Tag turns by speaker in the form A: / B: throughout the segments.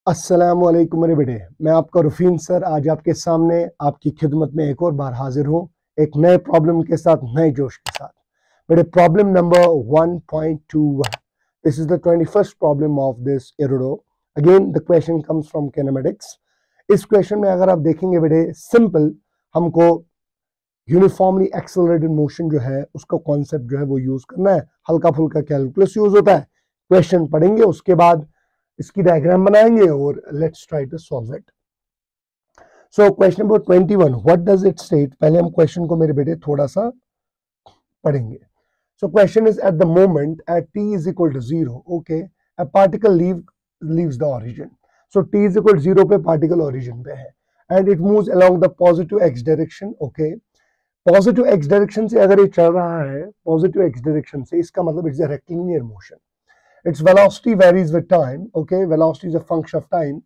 A: अस्सलामुअलैकुम मेरे बेटे, मैं आपका रुफीन सर आज आपके सामने आपकी खिदमत में एक और बार हाजिर हूँ एक नए प्रॉब्लम के साथ, नए जोश के साथ। बेटे problem number 1.21, this is the 21st problem of this Irodov. Again the question comes from kinematics. इस क्वेश्चन में अगर आप देखेंगे बेटे, सिंपल हमको यूनिफॉर्मली एक्सेलरेटेड मोशन जो है उसका कॉन्सेप्ट जो है वो यूज करना है। हल्का फुल्का कैलकुलस यूज होता है। क्वेश्चन पढ़ेंगे, उसके बाद इसकी डायग्राम बनाएंगे और let's try to solve it. So question number 21, what does it state. पहले हम क्वेश्चन को मेरे बेटे थोड़ा सा पढ़ेंगे। So question is at the moment at t is equal to 0, okay, a particle leaves the origin. So t is equal to 0 पे particle origin पे है and it moves along the positive x direction, okay. Positive x direction से अगर ये चल रहा है, positive x direction से, इसका मतलब it's a rectilinear motion. Its velocity varies with time, okay. Velocity is a function of time,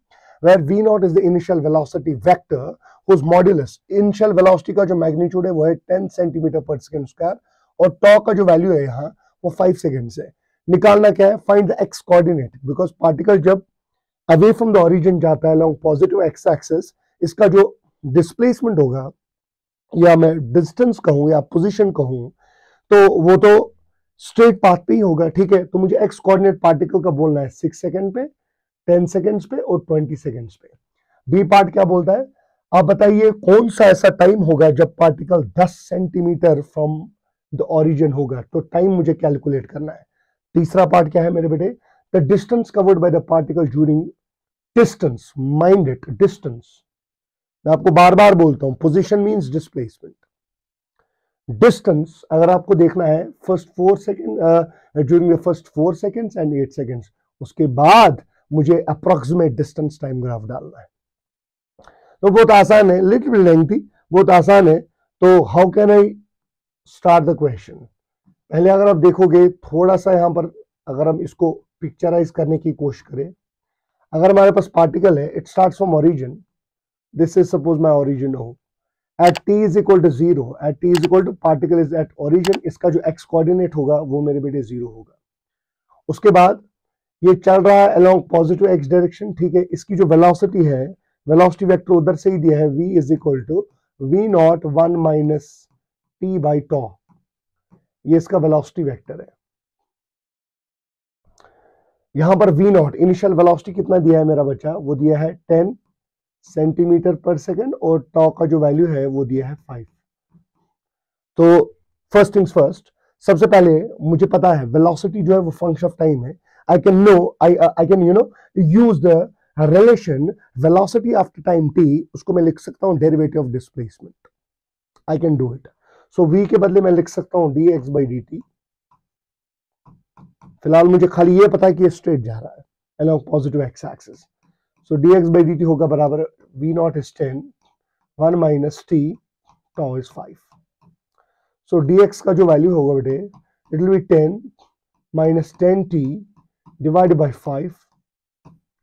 A: where v naught is the initial velocity vector whose modulus, initial velocity का जो magnitude है वो है 10 centimetre पर second square और tau का जो value है यहाँ वो 5 सेकेंड है. निकालना क्या है, find the x coordinate, because particle जब अवे फ्रॉम द ओरिजिन जाता है along पॉजिटिव x एक्सिस, इसका जो डिस्प्लेसमेंट होगा, या मैं डिस्टेंस कहूँ या पोजिशन कहूँ, तो वो तो स्ट्रेट पाथ पे ही होगा, ठीक है. तो मुझे एक्स कोऑर्डिनेट पार्टिकल का बोलना है 6 सेकंड पे, 10 सेकंड्स पे और 20 सेकंड्स पे. बी पार्ट क्या बोलता है, आप बताइए कौन सा ऐसा टाइम होगा जब particle 10 centimetre from the origin होगा, तो टाइम मुझे कैलकुलेट करना है. तीसरा पार्ट क्या है मेरे बेटे, the distance covered by the particle during distance, mind it, distance. मैं आपको बार बार बोलता हूं, पोजीशन मींस डिस्प्लेसमेंट. डिस्टेंस अगर आपको देखना है first 4 second, during the first 4 seconds and 8 seconds, उसके बाद मुझे अप्रोक्सीमेट डिस्टेंस टाइम ग्राफ डालना है. तो बहुत आसान है, लिटिल बिट लेंथी, बहुत आसान है. तो how can I start the question. पहले अगर आप देखोगे थोड़ा सा यहां पर, अगर हम इसको पिक्चराइज करने की कोशिश करें, अगर हमारे पास पार्टिकल है, it starts from origin, this is suppose my origin हो, at t is equal to 0, at t is equal to particle is at origin, इसका जो x कोऑर्डिनेट होगा वो मेरे बेटे 0 होगा. उसके बाद ये चल रहा है along पॉजिटिव x डायरेक्शन, ठीक है. इसकी जो वेलोसिटी है, वेलोसिटी वेक्टर उधर से ही दिया है, v is equal to v naught 1 minus t by tau. ये इसका वेलोसिटी वेक्टर है. यहां पर v naught इनिशियल वेलोसिटी कितना दिया है मेरा बच्चा, वो दिया है 10 सेंटीमीटर पर सेकेंड और टॉ का जो वैल्यू है वो दिया है 5. तो फर्स्ट थिंग्स फर्स्ट, सबसे पहले मुझे पता है वेलोसिटी जो है वो फंक्शन ऑफ टाइम है. I can no, I can use the relation velocity after time t, उसको मैं लिख सकता हूं derivative of displacement. I can do it. So v के बदले मैं लिख सकता हूं dx by dt. फिलहाल मुझे खाली ये पता है कि ये स्ट्रेट जा रहा है along positive x axis. So dx by dt होगा बराबर v naught is 10, 1 minus t, tau is 5. So dx का जो वैल्यू होगा बेटे, it will be 10 minus 10t divided by 5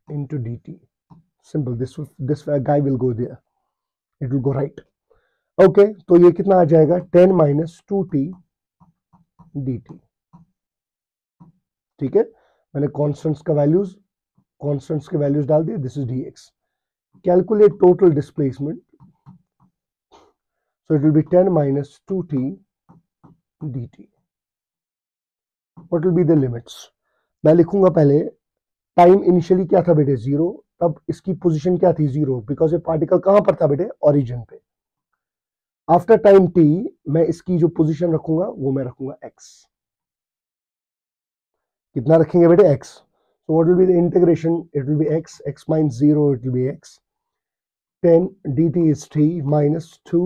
A: into dt. Simple. This guy will go there. It will go right. Okay. तो ये कितना आ जाएगा, 10 minus 2t dt. ठीक है, मैंने कॉन्स्टेंट्स का वैल्यूज, कॉन्स्टेंट्स के वैल्यूज डाल दिए. This is dx. Calculate total displacement. So it will be 10 minus 2t dt. What will be the limits. मैं लिखूंगा पहले, टाइम इनिशियली क्या था बेटे 0, तब इसकी पोजीशन क्या थी 0, बिकॉज ये पार्टिकल कहां पर था बेटे, ओरिजिन पे. आफ्टर टाइम t मैं इसकी जो पोजीशन रखूंगा वो मैं रखूंगा x. कितना रखेंगे बेटे, x. So what will be the integration? It will be x minus 0, it will be x. 10 dt is t minus 2,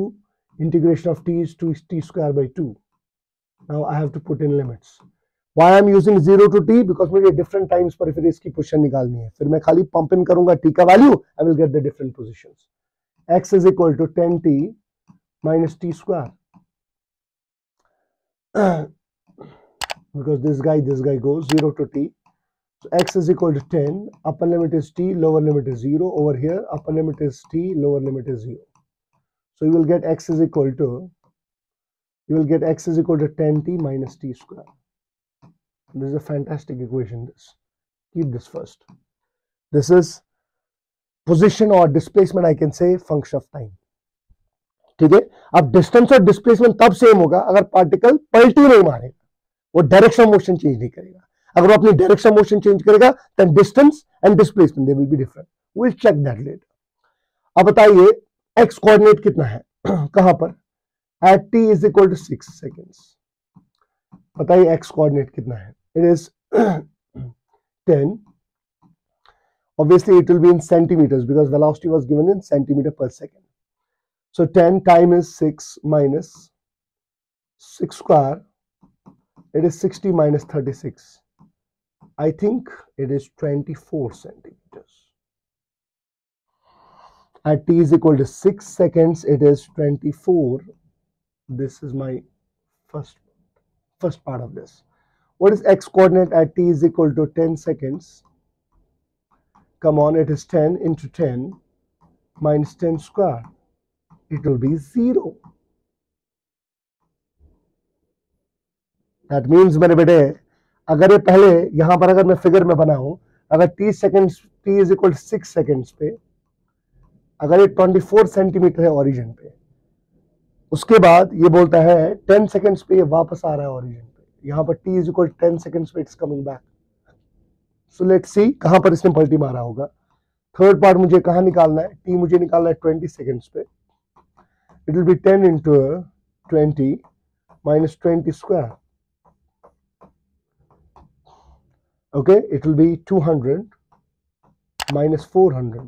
A: integration of t is 2 is t square by 2. Now I have to put in limits. Why I am using 0 to t? Because मुझे different times पर फिर इसकी position निकालनी है. फिर मैं खाली pump in करूंगा t का value, I will get the different positions. x is equal to 10t minus t square. Because this guy goes 0 to t. So x is equal to 10, upper limit is t, lower limit is 0. Over here, upper limit is t, lower limit is 0. So you will get x is equal to you will get x is equal to 10t minus t square. This is a fantastic equation. This, keep this first. This is position or displacement, I can say function of time. ठीक है, अब distance और displacement तब same होगा अगर particle पलटी नहीं मारेगा, वो डायरेक्शन मोशन चेंज नहीं करेगा. अगर वो अपनी डायरेक्शन मोशन चेंज करेगा then distance and displacement they will be different. We will check that later. अब बताइए एक्स कोऑर्डिनेट कितना है कहां पर, at t is equal to 6 seconds. बताइए एक्स कोऑर्डिनेट कितना है. It is 10. Obviously it will be in centimeters because velocity was given in centimeter per second. So 10 time is 6 minus 6 square. It is 60 minus 36. I think it is 24 centimeters. At t is equal to 6 seconds, it is 24. This is my first part of this. What is x coordinate at t is equal to 10 seconds? Come on, it is 10 into 10 minus 10 square. It will be 0. That means मेरे बेटे अगर ये पहले यहां पर अगर मैं figure में बनाऊं, अगर t seconds t is equal 6 seconds पे अगर ये 24 सेंटीमीटर है ओरिजिन पे, उसके बाद ये बोलता है 10 सेकेंड्स पे ये वापस आ रहा है ओरिजिन पे, यहां पर t इज इक्वल 10 सेकेंड्स पे it's coming back. So let's see कहां पर इसने पलटी मारा होगा. थर्ड पार्ट मुझे कहां निकालना है, t मुझे निकालना है 20 सेकेंड्स पे. It will be 10 into 20 minus 20 square. Okay, it will be 200 minus 400.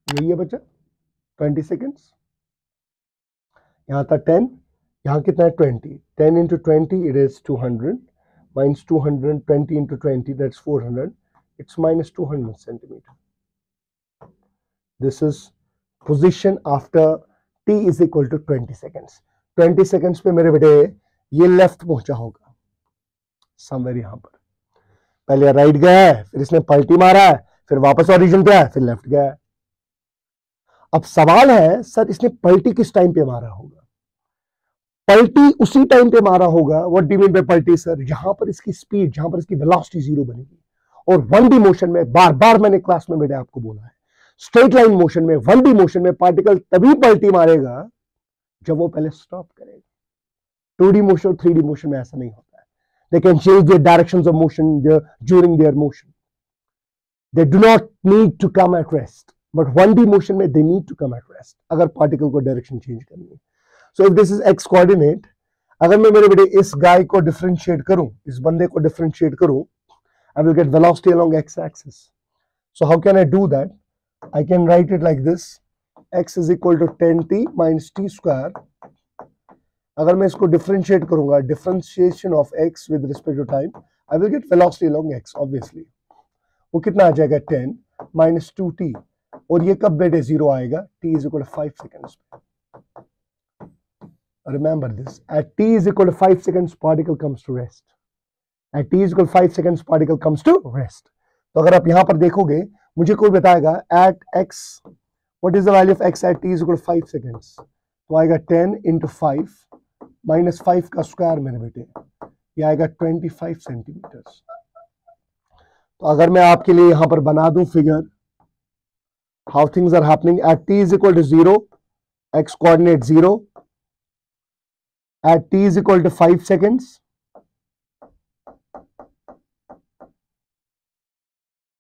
A: यही है बच्चा 20 सेकेंड्स. यहां था 10, यहां कितना है 20. 10 into 20 it is 200 minus 200, 20 into 20 that's 400. It's minus 200 centimeter. This is position after t is equal to 20 seconds. 20 seconds पे मेरे बेटे ये लेफ्ट पहुंचा होगा समवेयर यहां पर. पहले राइट गया है, फिर इसने पलटी मारा है, फिर वापस ओरिजिन पे आया, फिर लेफ्ट गया है. अब सवाल है सर इसने पलटी किस टाइम पे मारा होगा. पलटी उसी टाइम पे मारा होगा. What do you mean by पलटी सर, जहां पर इसकी स्पीड, जहां पर इसकी वेलोसिटी 0 बनेगी. और 1D मोशन में बार बार मैंने क्लास में बेटे आपको बोला है, स्ट्रेट लाइन मोशन में 1D मोशन में पार्टिकल तभी पलटी मारेगा जब वो पहले स्टॉप करेगा. 2D मोशन और 3D मोशन में ऐसा नहीं होता है. They can change their directions of motion during their motion. They do not need to come at rest, but 1D motion में they need to come at rest अगर particle को direction change करनी है. So if this is x coordinate, अगर मैं मेरे बेटे इस गाय को डिफरेंशिएट करूं, इस बंदे को डिफरेंशिएट करूं, I will get velocity along x-axis. So how can I do that? I can write it like this: x is equal to 10t minus t square. अगर मैं इसको डिफरेंशिएट करूंगा, differentiation of x with respect to time, I will get velocity along x obviously. वो कितना आ जाएगा 10 minus 2t. और ये कब बेटे 0 आएगा, t is equal to 5 seconds. Remember this: at t is equal to 5 seconds, particle comes to rest. At t is equal to 5 seconds, particle comes to rest. तो अगर आप यहां पर देखोगे, मुझे कोई बताएगा at x, what is the value of x at t is equal to 5 seconds? तो आएगा 10 into 5 minus 5 का स्क्वायर मेरे बेटे, ये आएगा 25 सेंटीमीटर्स. तो अगर मैं आपके लिए यहां पर बना दूं figure, how things are happening at t is equal to 0, x coordinate 0, at t is equal to 5 seconds,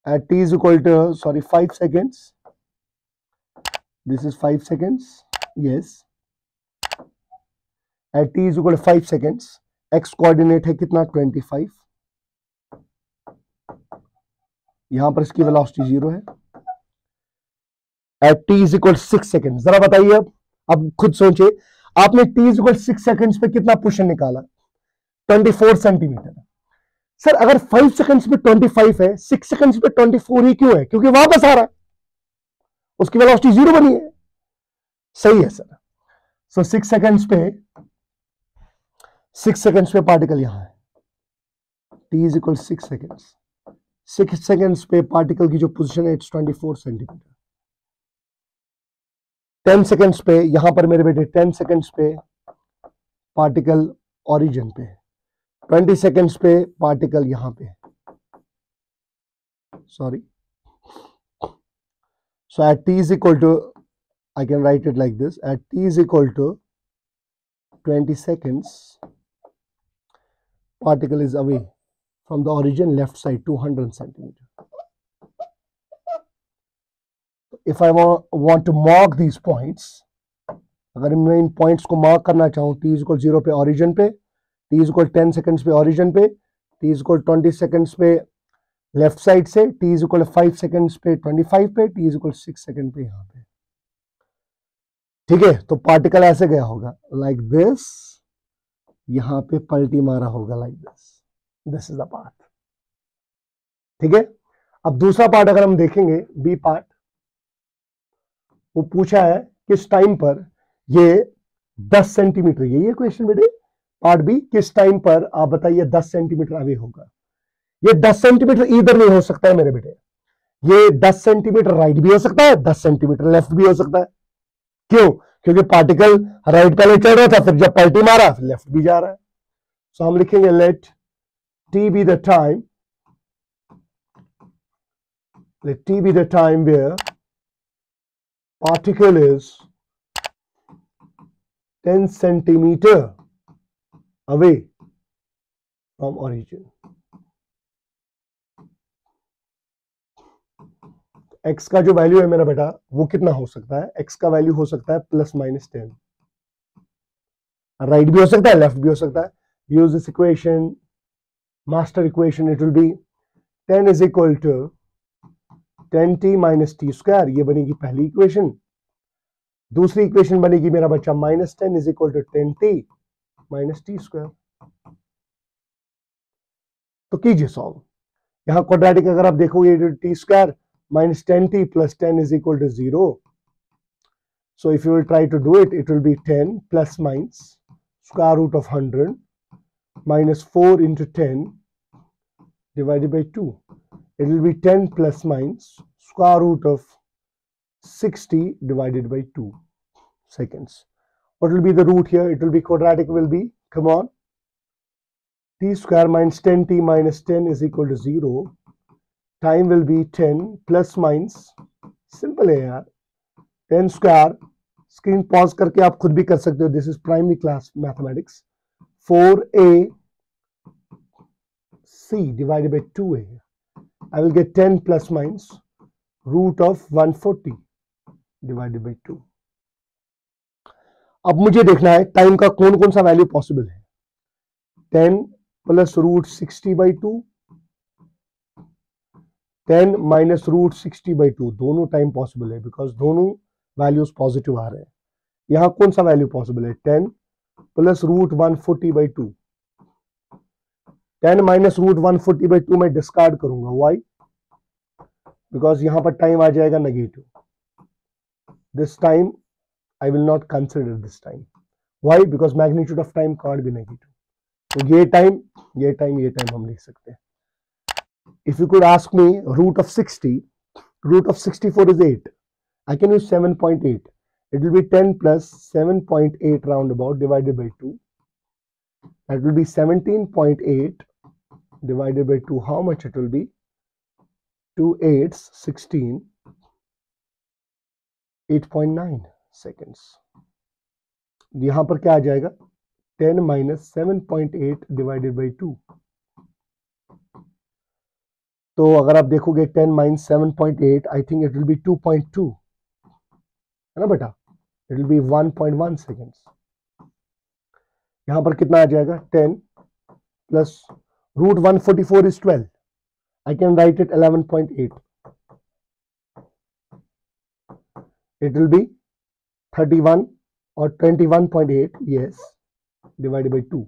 A: at t is equal to 5 seconds, this is 5 seconds, yes, at t is equal to 5 seconds, x coordinate है कितना 25, यहां पर इसकी velocity 0 है. at t is equal to 6 seconds, जरा बताइए अब खुद सोचिए, आपने t is equal to 6 seconds पे कितना पोजीशन निकाला, 24 सेंटीमीटर. सर अगर 5 सेकंड्स पे 25 है, 6 सेकंड्स पे 24 ही क्यों है, क्योंकि वापस आ रहा है, उसकी वेलोसिटी 0 बनी है. सही है सर. सो 6 सेकंड्स पे पार्टिकल यहां है, t is equal 6 seconds. 6 seconds पे पार्टिकल की जो पोजीशन है इट्स 24 सेंटीमीटर. 10 सेकंड्स पे यहां पर मेरे बेटे 10 सेकंड्स पे पार्टिकल ओरिजिन पे, 20 सेकेंड्स पे पार्टिकल यहां पे, sorry. So at t is equal to, I can write it like this, at t is equal to 20 seconds, particle is away from the origin left side 200 centimeter. If I want to mark these points, अगर मैं इन points को mark करना चाहूँ, t is equal 0 पे origin पे, t is equal 10 seconds पे origin पे, t is equal 20 seconds पे लेफ्ट साइड से, t is equal 5 seconds पे 25 पे, t is equal 6 सेकेंड पे यहाँ पे. ठीक है, तो पार्टिकल ऐसे गया होगा लाइक दिस, यहां पे पलटी मारा होगा like this. This is the part. ठीक है, अब दूसरा पार्ट अगर हम देखेंगे, बी पार्ट, वो पूछा है किस टाइम पर ये 10 सेंटीमीटर, ये क्वेश्चन बेटे, पार्ट बी, किस टाइम पर आप बताइए 10 सेंटीमीटर अवे होगा. ये 10 सेंटीमीटर इधर नहीं हो सकता है मेरे बेटे, ये 10 सेंटीमीटर राइट भी हो सकता है, 10 सेंटीमीटर लेफ्ट भी हो सकता है. क्यों? क्योंकि पार्टिकल राइट पहले चल रहा था, फिर जब पलटी मारा फिर लेफ्ट भी जा रहा है. सो हम लिखेंगे let t be the time, let t be the time where particle is 10 centimeter away from origin. x का जो वैल्यू है मेरा बेटा वो कितना हो सकता है? x का वैल्यू हो सकता है +-10. राइट भी हो सकता है, लेफ्ट भी हो सकता है. Use this equation, master equation, it will be 10 is equal to 10t minus t square. ये बनेगी पहली इक्वेशन. दूसरी इक्वेशन बनेगी मेरा बच्चा -10 is equal to 10t minus t square. तो कीजिए सॉल्व. यहां क्वाड्रेटिक अगर आप देखोगे t square minus 10t plus 10 is equal to 0. So if you will try to do it, it will be 10 plus minus square root of 100 minus 4 into 10 divided by 2. It will be 10 plus minus square root of 60 divided by 2 seconds. What will be the root here? It will be quadratic, will be, come on, t square minus 10t minus 10 is equal to 0. Time will be 10 plus minus, simple है यार, 10 square, screen pause करके आप खुद भी कर सकते हो, this is primary class mathematics, 4ac divided by 2a. I will get 10 plus minus root of 140 divided by 2. अब मुझे देखना है टाइम का कौन कौन सा वैल्यू पॉसिबल है. 10 plus root 60 by 2, 10 minus root 60 by 2, दोनों टाइम पॉसिबल है बिकॉज दोनों वैल्यूज पॉजिटिव आ रहे हैं. यहां कौन सा वैल्यू पॉसिबल है? 10 plus root 140 by 2. 10 minus root 140 by 2 मैं डिस्कार्ड करूंगा. वाई? बिकॉज यहां पर टाइम आ जाएगा negative. This time I will not consider this time. Why? Because magnitude of time can't be negative. तो ये टाइम हम लिख सकते हैं. If you could ask me root of 60, root of 64 is 8. I can use 7.8. It will be 10 plus 7.8 roundabout divided by 2. That will be 17.8 divided by 2. How much it will be? 2 8s 16. 8.9 seconds. यहां पर क्या आ जाएगा? 10 minus 7.8 divided by 2. तो अगर आप देखोगे 10 minus 7.8, I think it will be 2.2, है ना बेटा? It will be 1.1 seconds. यहां पर कितना आ जाएगा? 10 plus root 144 is 12. I can write it 11.8. It will be 31 or 21.8, yes, divided by 2,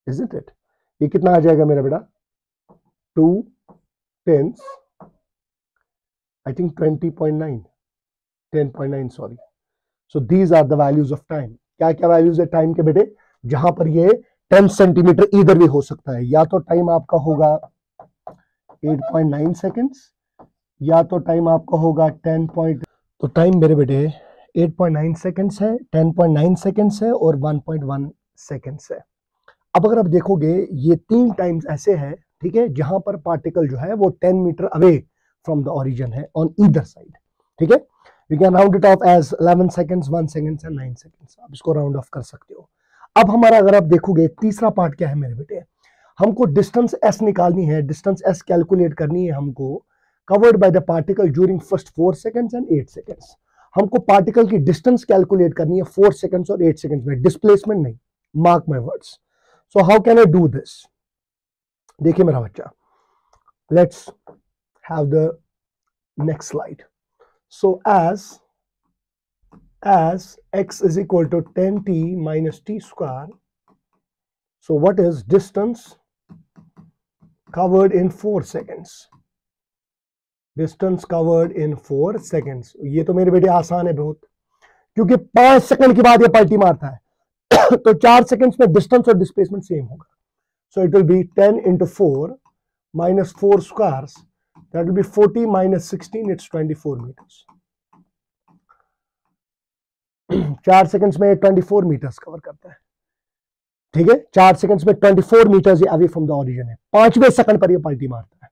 A: isn't it? ये कितना आ जाएगा मेरा बेटा? 2 10s, I think 20.9, 10.9, sorry. So these are the values of time. क्या क्या वैल्यूज है टाइम के बेटे? जहां पर ये 10 सेंटीमीटर इधर भी हो सकता है. या तो टाइम आपका होगा 8.9 सेकेंड्स, या तो टाइम आपका होगा 10 पॉइंट. तो टाइम मेरे बेटे 8.9 सेकेंड्स है, 10.9 सेकेंड्स है और 1.1 सेकेंड्स है। अब अगर आप देखोगे ये 3 टाइम्स ऐसे है, ठीक है, जहां पर पार्टिकल जो है वो 10 metre away from the origin है ऑन ईदर साइड, ठीक है। You can round it off as 11 seconds, 1 seconds and 9 seconds, आप इसको राउंड ऑफ कर सकते हो। अब हमारा अगर आप देखोगे तीसरा पार्ट क्या है मेरे बेटे, हमको डिस्टेंस एस निकालनी है, डिस्टेंस एस कैलकुलेट करनी है हमको, covered by the particle during first 4 seconds and 8 seconds. हमको पार्टिकल की डिस्टेंस कैलकुलेट करनी है 4 सेकेंड्स और 8 सेकेंड्स में, डिस्प्लेसमेंट नहीं, mark my words. So how can I do this? देखिए मेरा बच्चा, let's have the next slide. So as x is equal to 10t minus t square, so what is distance covered in 4 seconds? Distance covered in 4 seconds। ये तो मेरे बेटे आसान है बहुत, क्योंकि 5 सेकंड के बाद ये पलटी मारता है तो 4 सेकंड्स में डिस्टेंस और डिस्प्लेसमेंट सेम होगा। So it will be 10 into 4 minus 4 squares, that will be 40 minus 16, it's 24 meters। 4 seconds में 24 मीटर्स कवर करता है, ठीक है। 4 सेकंड्स में 24 मीटर्स ये अवे फ्रॉम द ओरिजिन है, 5वें सेकंड पर ये पलटी मारता है।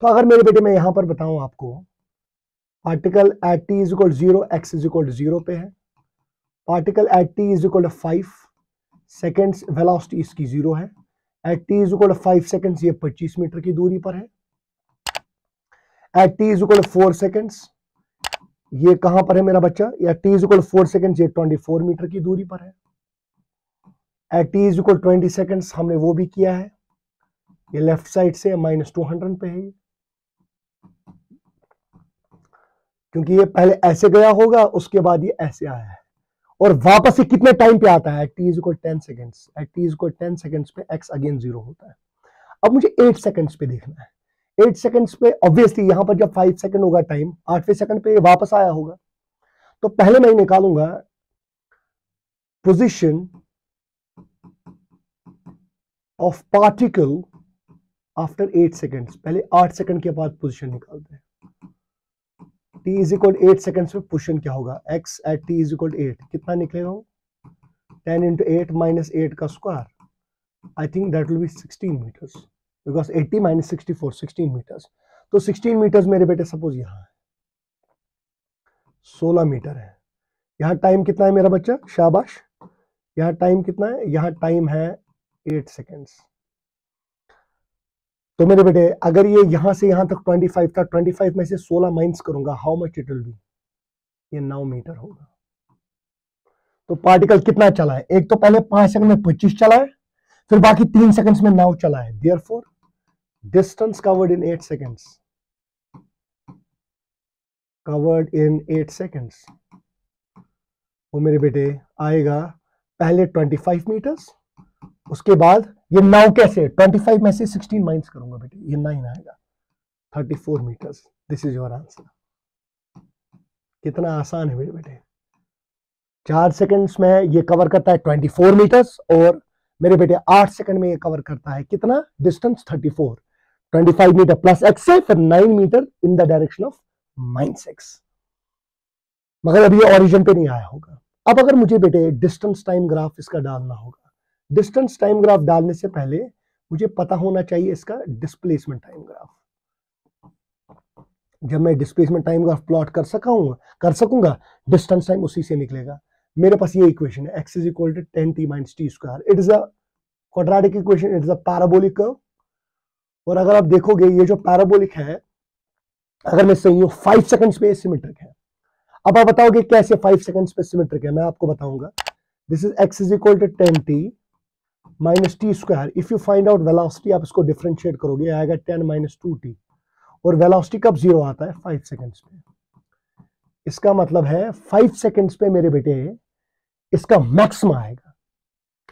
A: तो अगर मेरे बेटे मैं यहां पर बताऊं आपको, particle at t is equal 0, x is equal 0 पे है, particle at t is equal 5 seconds, velocity इसकी 0 है, at t is equal 5 seconds ये 25 मीटर की दूरी पर है, at t is equal 4 seconds ये कहां पर है मेरा बच्चा, या t इज इक्वल 4 सेकंड्स ये 24 मीटर की दूरी पर है, at t is equal 20 seconds हमने वो भी किया है, ये लेफ्ट साइड से -200 पे है, क्योंकि ये पहले ऐसे गया होगा उसके बाद ये ऐसे आया है, और वापस ये कितने टाइम पे आता है, at t is equal 10 seconds, at t is equal 10 seconds पे x अगेन 0 होता है। अब मुझे 8 सेकंड्स पे देखना है, 8 सेकंड्स पे ऑब्वियसली यहां पर जब 5 सेकंड होगा टाइम, 8वें सेकंड पे वापस आया होगा, तो पहले मैं निकालूंगा position of particle after 8 seconds. पहले 8 सेकंड के बाद पोजीशन निकालते हैं। t इज इक्वल 8 सेकंड्स में पोजीशन क्या होगा, x at t is equal 8 कितना निकलेगा, 10 into 8 minus 8 का square, I think that will be 16 metres, because 80 minus 64 16 metres. तो 16 मीटर्स मेरे बेटे सपोज यहां है 16 मीटर है। यहां टाइम कितना है मेरा बच्चा, शाबाश, यहां टाइम कितना है, यहां टाइम है 8 सेकेंड्स। तो मेरे बेटे अगर ये यहां से यहां तक 25 था, 25 में से 16 माइनस करूंगा, how much it will be, ये 9 मीटर होगा। तो पार्टिकल कितना चला है, एक तो पहले 5 सेकंड में 25 चला है, फिर बाकी 3 सेकंड्स में 9 चला है, therefore distance covered in 8 seconds, covered in 8 seconds, वो मेरे बेटे आएगा पहले 25 मीटर्स, उसके बाद ये 9 कैसे, 25 में से 16 माइनस करूंगा बेटे, ये 9 आएगा, 34 metres. This is your answer. कितना आसान है मेरे बेटे, 4 सेकंड्स में ये कवर करता है 24 मीटर्स, और मेरे बेटे 8 सेकंड में ये कवर करता है कितना डिस्टेंस, 34, 25 मीटर प्लस x से फिर 9 metre in the direction of -x, मगर अभी ये ओरिजिन पे नहीं आया होगा। अब अगर मुझे बेटे डिस्टेंस टाइम ग्राफ इसका डालना होगा, डिस्टेंस टाइम ग्राफ डालने से पहले मुझे पता होना चाहिए इसका डिस्प्लेसमेंट टाइम ग्राफ। जब मैं डिस्प्लेसमेंट टाइम ग्राफ प्लॉट कर सकूंगा डिस्टेंस टाइम उसी से निकलेगा। मेरे पास ये इक्वेशन है, x is equal to 10t minus t square, it is a quadratic equation, it is a parabolic curve. और अगर आप देखोगे ये जो पैराबोलिक है, अगर मैं सही हूं 5 सेकंड्स पे सिमेट्रिक है। अब आप बताओगे कैसे 5 सेकंड्स पे सिमेट्रिक है, मैं आपको बताऊंगा। This is x is equal to 10t minus t square, if you find out velocity आप इसको डिफरेंशिएट करोगे, आएगा 10 माइनस 2t, और वेलोसिटी कब 0 आता है, 5 सेकंड्स पे। इसका मतलब है 5 सेकंड्स पे मेरे बेटे इसका मैक्सिमम आएगा।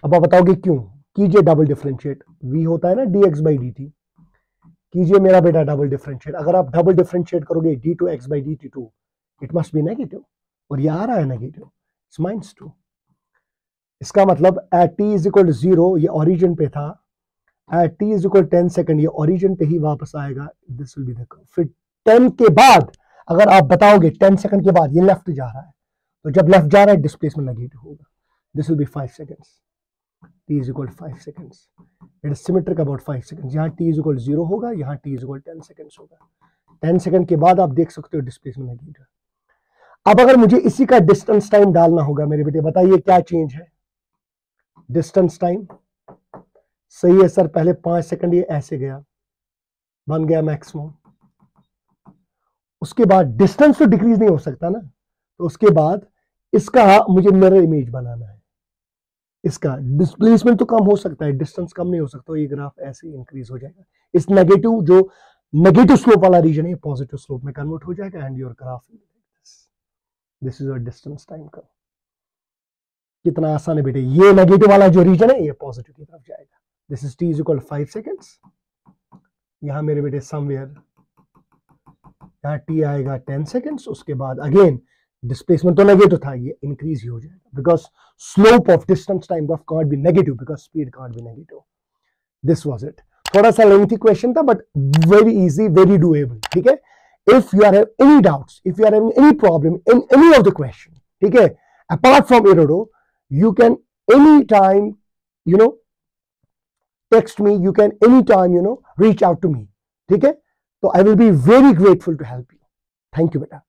A: अब आप बताओगे क्यों, कीजिए डबल डिफरेंशिएट, v होता है ना dx by dt, कीजिए मेरा बेटा डबल डिफरेंशिएट। अगर आप डबल डिफरेंशिएट करोगे d2x by dt2, it must be negative, और ये आ रहा है नेगेटिव, इट्स -2। इसका मतलब एट t इज इक्वल 0 ये ओरिजिन पे था, at t is equal 10 second ये ओरिजिन पे ही वापस आएगा, this will be the curve. फिर 10 के बाद अगर आप बताओगे 10 सेकंड के बाद ये लेफ्ट जा रहा है, तो जब लेफ्ट जा रहा है डिस्प्लेसमेंट नेगेटिव होगा, this will B 5 seconds. t is equal 5 seconds. It is symmetric about 5 seconds. यहाँ t is equal 0 होगा, यहाँ t is equal 10 seconds होगा. 10 सेकंड के बाद आप देख सकते हो डिस्प्लेसमेंट नेगेटिव. अब अगर मुझे इसी का डिस्टेंस टाइम डालना होगा मेरे बेटे, बताइए क्या चेंज है. डिस्टेंस टाइम सही है सर, पहले 5 सेकंड ये ऐसे गया, बन गया मैक्सिमम. उसके बाद डिस्टेंस तो डिक्रीज नहीं हो सकता ना, तो उसके बाद इसका मुझे मिरर इमेज बनाना है. इसका डिस्प्लेसमेंट तो कम हो सकता है, डिस्टेंस कम नहीं हो सकता. ये ग्राफ ऐसे इंक्रीज हो जाएगा. इस नेगेटिव जो नेगेटिव स्लोप वाला रीजन है पॉजिटिव स्लोप में कन्वर्ट हो जाएगा and your graph. This is your distance time curve. कितना आसान है बेटे. ये नेगेटिव वाला जो रीजन है ये पॉजिटिव की तरफ जाएगा. This is t is equal 5 seconds. यहां मेरे बेटे समवेयर यहाँ t आएगा 10 सेकेंड्स. उसके बाद अगेन डिस्प्लेसमेंट तो नेगेटिव था, ये इंक्रीज ही हो जाएगा because slope of distance time curve can't be negative because speed can't be negative. This was it. थोड़ा सा लेंथी क्वेश्चन था but very easy, very doable. ठीक है. If you are have any doubts, if you are having any problem in any of the question, ठीक है, apart from Irodov, you can anytime, text me, you can anytime, reach out to me. ठीक है. तो I will be very grateful to help you. Thank you, beta.